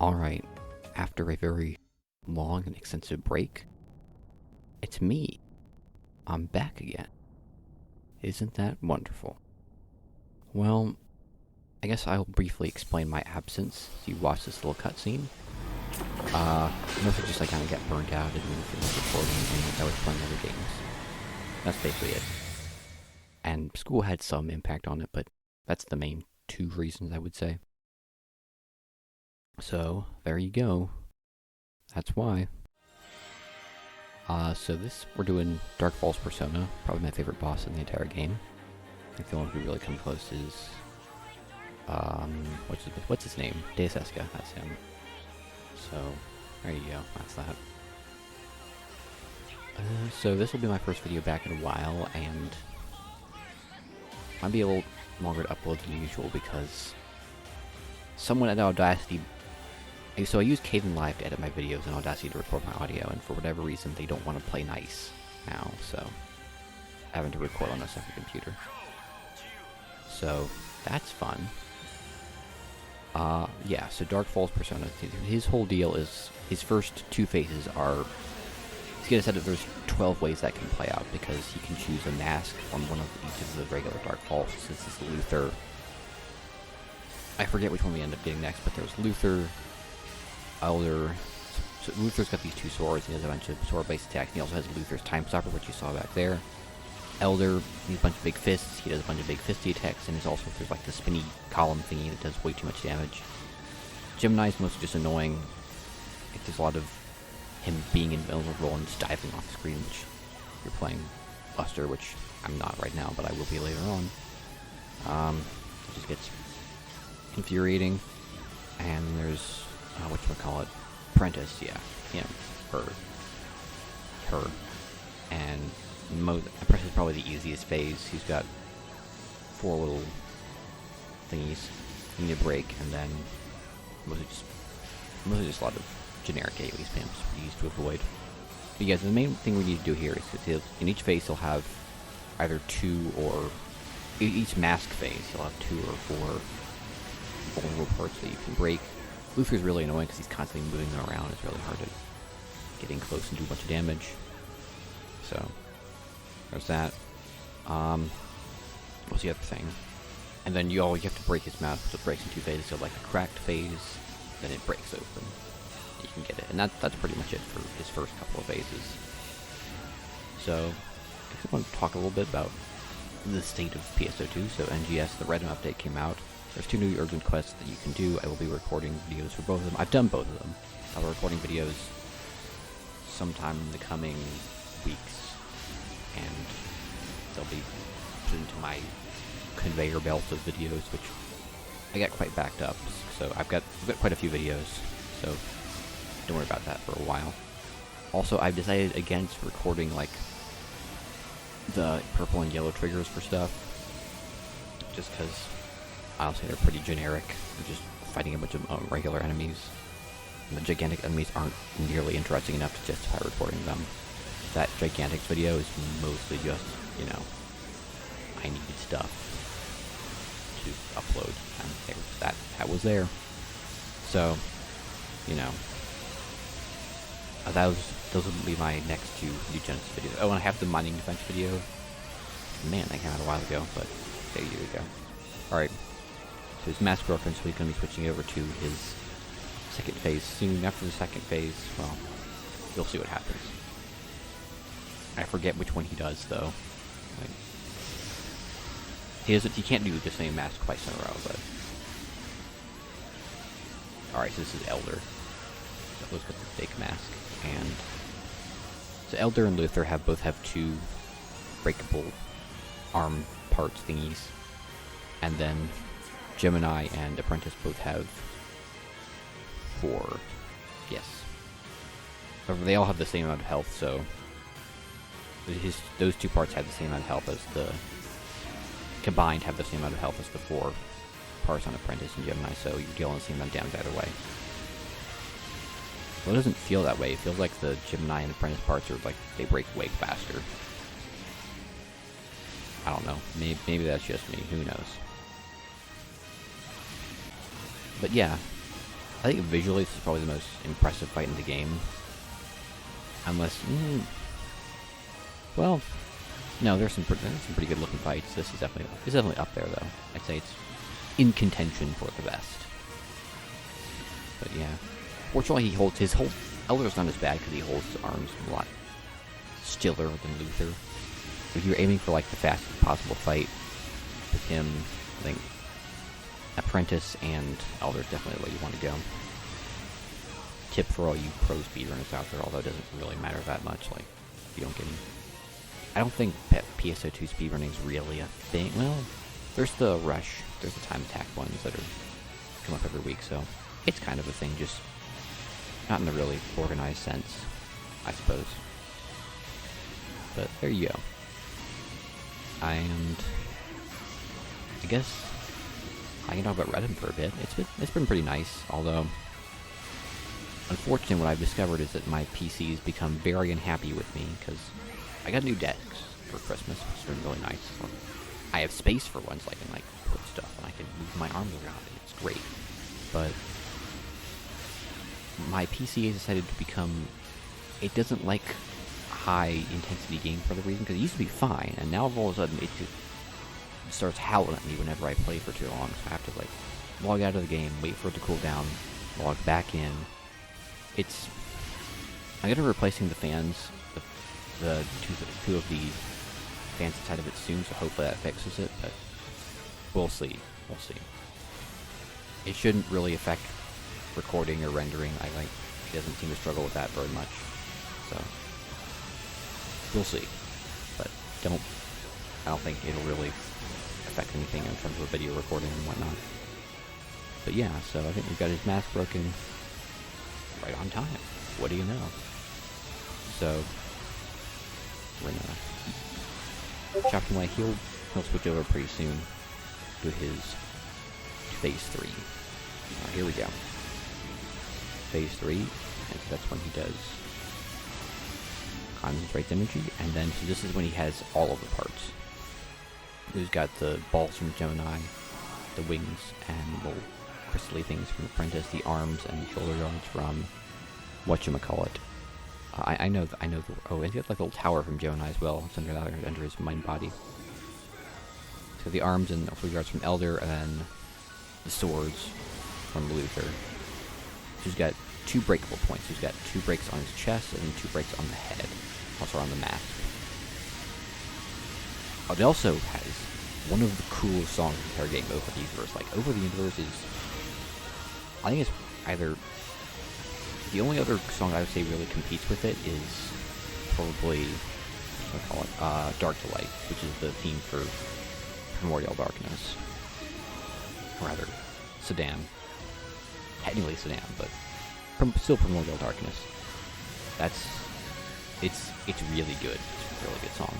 Alright, after a very long and extensive break, it's me. I'm back again. Isn't that wonderful? Well, I guess I'll briefly explain my absence so you watch this little cutscene. Mostly just kind of got burnt out and didn't feel like recording and I was playing other games. That's basically it. And school had some impact on it, but that's the main two reasons I would say. So, there you go. That's why. So we're doing Falz Persona, probably my favorite boss in the entire game. I think the one who really come close is, what's his name? SEGA, that's him. So, there you go, that's that. So this will be my first video back in a while, and might be a little longer to upload than usual because someone at Audacity. So I use Caven Live to edit my videos and Audacity to record my audio, and for whatever reason they don't want to play nice now, so having to record on a separate computer. So that's fun. Yeah, so Falz Persona, his whole deal is, his first two phases are, he's gonna set that there's 12 ways that can play out, because he can choose a mask from one of each of the regular Falz, since it's Luther. I forget which one we end up getting next, but there's Luther, Elder. So Luther's got these two swords, he has a bunch of sword-based attacks, and he also has Luther's Time Stopper, which you saw back there. Elder, he's a bunch of big fists, he does a bunch of big fisty attacks, and there's like the spinny column thingy that does way too much damage. Gemini's mostly just annoying. Like, there's a lot of him being invulnerable and just diving off the screen, which you're playing Buster, which I'm not right now, but I will be later on. It just gets infuriating. And there's whatchamacallit, Apprentice, yeah, him, her, and Apprentice is probably the easiest phase. He's got 4 little thingies you need to break, and then mostly just a lot of generic AoE spams for these to avoid. But yeah, the main thing we need to do here is in each phase he'll have either 2 or each mask phase he'll have 2 or 4 vulnerable parts that you can break. Luther's really annoying because he's constantly moving around. It's really hard to get in close and do a bunch of damage. So, there's that. What's the other thing? And then you have to break his mask, so it breaks in 2 phases. So like a cracked phase, then it breaks open. You can get it. And that's pretty much it for his first couple of phases. So, I just want to talk a little bit about the state of PSO2. So NGS, the Redem update came out. There's 2 new urgent quests that you can do. I will be recording videos for both of them. I've done both of them. I'll be recording videos sometime in the coming weeks, and they'll be put into my conveyor belt of videos, which I got quite backed up. So I've got quite a few videos, so don't worry about that for a while. Also, I've decided against recording like the purple and yellow triggers for stuff, just because honestly they're pretty generic. They're just fighting a bunch of regular enemies. And the gigantic enemies aren't nearly interesting enough to justify recording them. That gigantics video is mostly just, I needed stuff to upload, and that was there. So, those will be my next 2 new Genesis videos. Oh, and I have the mining defense video. Man, that came out a while ago, but there you go. Alright. So his mask reference, so he's going to be switching over to his second phase soon. After the second phase, well, you'll see what happens. I forget which one he does, though. Like, he can't do the same mask twice in a row, but... Alright, so this is Elder. So let's get the fake mask. And so Elder and Luther both have 2 breakable arm parts thingies. And then Gemini and Apprentice both have 4. Yes. However, they all have the same amount of health, so those 2 parts have the same amount of health as combined have the same amount of health as the 4 parts on Apprentice and Gemini, so you're dealing the same amount of damage either way. Well, it doesn't feel that way. It feels like the Gemini and Apprentice parts are like, they break way faster. I don't know. Maybe that's just me. Who knows? But yeah, I think visually this is probably the most impressive fight in the game. Unless, well, no, there's some pretty good looking fights. This is definitely up there though. I'd say it's in contention for the best. But yeah, fortunately he holds his whole Elder's not as bad because he holds his arms a lot stiller than Luther. If you're aiming for like the fastest possible fight with him, I think Apprentice and Elder's definitely the way you want to go. Tip for all you pro speedrunners out there, although it doesn't really matter that much. Like, you don't get any. I don't think PSO2 speedrunning is really a thing. Well, there's the Rush, there's the time attack ones that come up every week, so it's kind of a thing, just not in a really organized sense, I suppose. But there you go. And I guess I can talk about Reddit for a bit. It's been pretty nice, although unfortunately what I've discovered is that my PC's become very unhappy with me because I got new desks for Christmas, which has been really nice. I have space for ones, so I can like put stuff and I can move my arms around it. It's great. But my PC has decided to become, it doesn't like high intensity games for the reason, because it used to be fine, and now all of a sudden it just starts howling at me whenever I play for too long, so I have to like log out of the game, wait for it to cool down, log back in. I'm gonna be replacing the fans, the two of the fans inside of it soon, so hopefully that fixes it, but we'll see. It shouldn't really affect recording or rendering. It doesn't seem to struggle with that very much, so we'll see. But I don't think it'll really affect anything in terms of video recording and whatnot. But yeah, so I think we've got his mask broken right on time. What do you know? So we're gonna chop him away. He'll switch over pretty soon to his phase 3. Here we go. Phase 3, and that's when he does concentrates energy, and then so this is when he has all of the parts. He's got the balls from Gemini, the wings and little crystally things from Apprentice, the arms and shoulder guards from whatchamacallit. I know oh, and he got like a little tower from Gemini as well. It's under his mind body. So the arms and shoulder guards from Elder, and then the swords from Luther. He's got 2 breakable points. He's got 2 breaks on his chest and 2 breaks on the head. Also on the mask. It also has one of the coolest songs in the entire game, Over the Universe. Like, Over the Universe is, I think it's either, the only other song I would say really competes with it is probably, what do I call it, Dark Delight, which is the theme for Primordial Darkness. Or rather, Sedan. Technically Sedan, but still Primordial Darkness. It's really good. It's a really good song.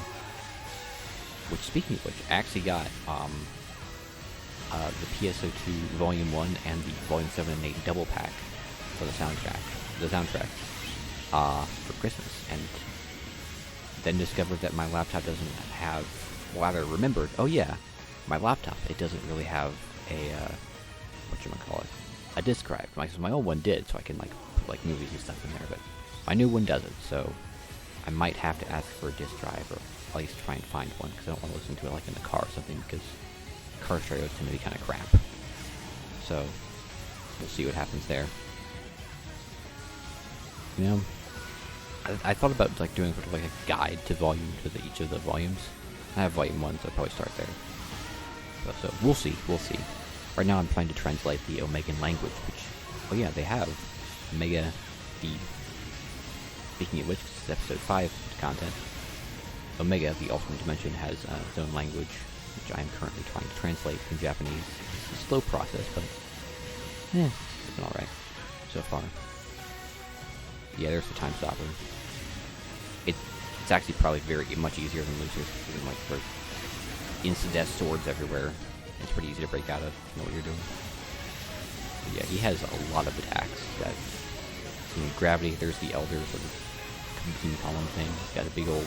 Which, speaking of which, I actually got the PSO2 Volume 1 and the Volume 7 and 8 double pack for the soundtrack for Christmas, and then discovered that my laptop doesn't have, well, I remembered, oh yeah, my laptop, it doesn't really have a, whatchamacallit, a disk drive. My old one did, so I can like put like movies and stuff in there, but my new one doesn't, so I might have to ask for a disk drive, or at least try and find one, because I don't want to listen to it like in the car or something, because car stereos tend to be kind of crap. So we'll see what happens there. You know, I thought about like doing sort of like a guide to each of the volumes. I have volume 1, so I'll probably start there. So we'll see. Right now I'm trying to translate the Omegan language, which, oh yeah, they have Omega the, speaking of which, this is episode 5 content, Omega, the alternate dimension, has its own language, which I am currently trying to translate from Japanese. It's a slow process, but it's been alright so far. Yeah, there's the time stopper. It's actually probably much easier than Lucius, because like for insta-death swords everywhere. It's pretty easy to break out of. You know what you're doing. But yeah, he has a lot of attacks. He's got gravity. There's the Elder sort of beam column thing. He's got a big old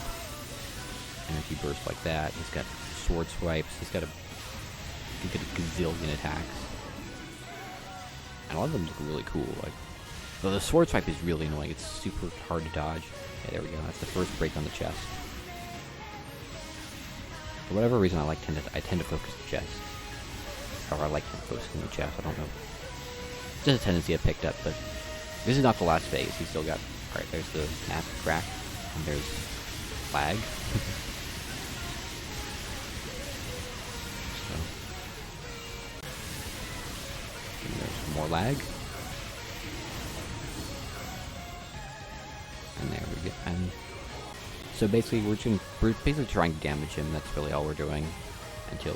energy burst like that. He's got sword swipes. He's got a gazillion attacks. And a lot of them look really cool. Like, though the sword swipe is really annoying. It's super hard to dodge. Okay, there we go. That's the first break on the chest. For whatever reason, I tend to focus the chest. Or I like focusing the chest. I don't know. It's just a tendency I picked up, but this is not the last phase. He's still got. All right, there's the mask crack, and there's lag. So, and there's more lag. And there we go. And so basically, we're basically trying to damage him. That's really all we're doing until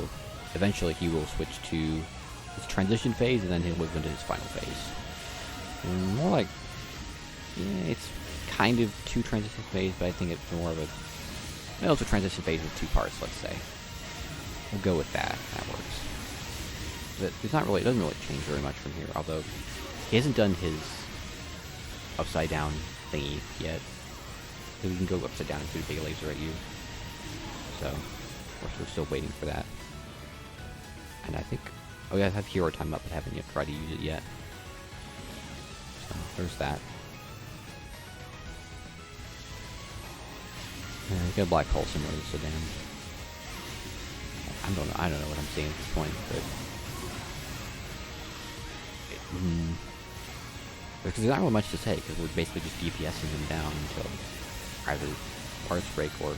eventually he will switch to his transition phase, and then he'll move into his final phase. And more like, yeah, it's kind of two transition phase, but I think it's more of a, well, it's a transition phase with two parts. Let's say we'll go with that. That works. But it's not really. It doesn't really change very much from here. Although he hasn't done his upside down thingy yet. So we can go upside down and shoot a big laser at you. So, of course, we're still waiting for that. And I think, oh yeah, I have hero time up, but haven't yet tried to use it yet. So there's that. Yeah, you got a black hole similar to Sedan. I don't know what I'm saying at this point, but because there's not really much to say, because we're basically just DPSing him down until either parts break or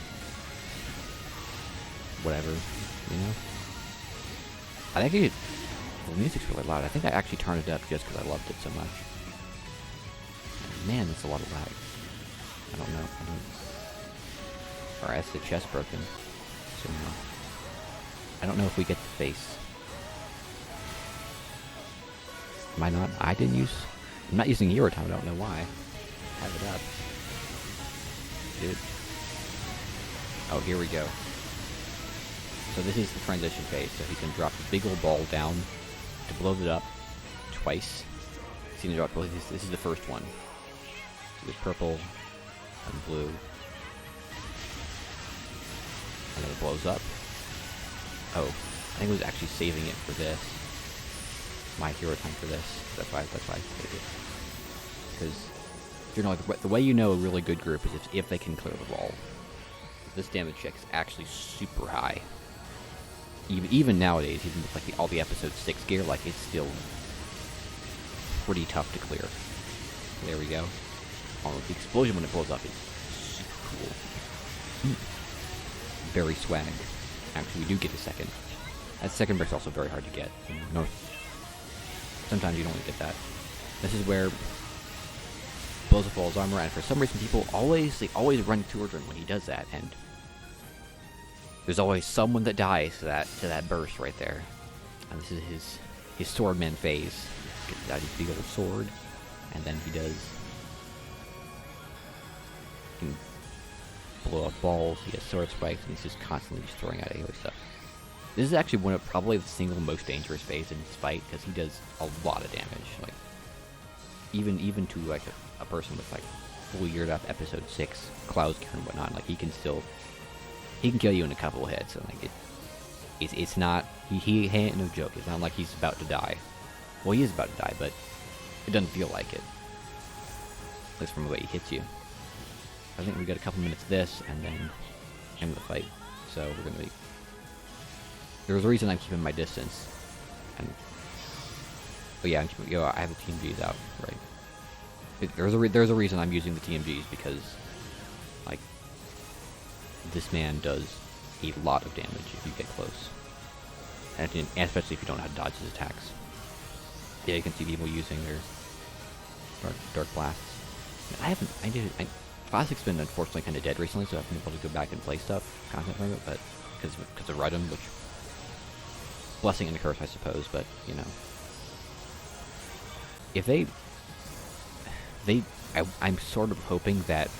whatever, you know? I think the music's really loud. I think I actually turned it up just because I loved it so much. And man, that's a lot of lag. I don't know. Alright, that's the chest broken. So no. I don't know if we get the face. Am I not? I'm not using hero time. I don't know why. Have it up. Dude. Oh, here we go. So this is the transition phase. So he can drop a big old ball down to blow it up twice. He's gonna drop. This is the first one. So there's purple and blue, and then it blows up. Oh, I think it was actually saving it for this. My hero time for this. That's why I saved it. Because you know, like, the way you know a really good group is if they can clear the wall. This damage check is actually super high. Even nowadays, even with like all the episode 6 gear, like it's still pretty tough to clear. There we go. Oh, the explosion when it blows up is super cool. Very swag. Actually, we do get a second. That second break's also very hard to get. No, sometimes you don't really get that. This is where blows up Falz armor, and for some reason people always run towards him when he does that, and there's always someone that dies to that burst right there. And this is his swordman phase. Gets out his big old sword, and then he can blow up balls. He has sword spikes, and he's just constantly just throwing out AoE stuff. This is actually one of probably the single most dangerous phase in this fight, because he does a lot of damage. Like even to like a person with like full geared up episode 6 Cloud's gear and whatnot, like he can kill you in a couple of hits. And like it's not he ain't no joke. It's not like he's about to die. Well, he is about to die, but it doesn't feel like it. At least from the way he hits you. I think we got a couple minutes of this, and then end the fight. So we're gonna be. There's a reason I'm keeping my distance. And but yeah, I have the TMGs out, right? There's a reason I'm using the TMGs, because like this man does a lot of damage if you get close, and especially if you don't know how to dodge his attacks. Yeah, you can see people using their dark blasts. Classic's been unfortunately kind of dead recently, so I've been able to go back and play content from it, but because of Rudum, which blessing and a curse, I suppose. But you know, if I'm sort of hoping that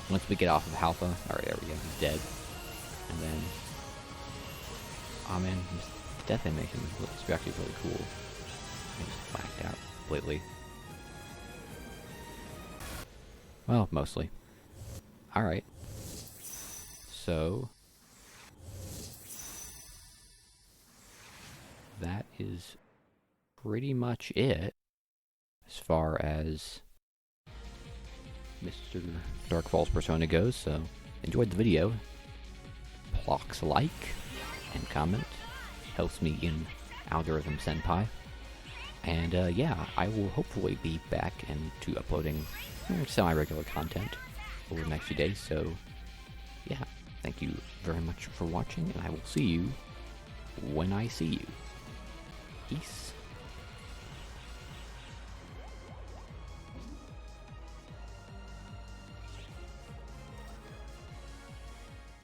once we get off of Alpha, alright, there we go, he's dead, and then, oh man, his death animation is actually really cool. I just blacked out completely. Well, mostly. Alright. So that is pretty much it. as far as Mr. Dark Falz Persona goes. So, enjoyed the video. Please like and comment. Helps me in Algorithm Senpai. And yeah, I will hopefully be back into uploading semi-regular content over the next few days. So yeah, thank you very much for watching, and I will see you when I see you. Peace.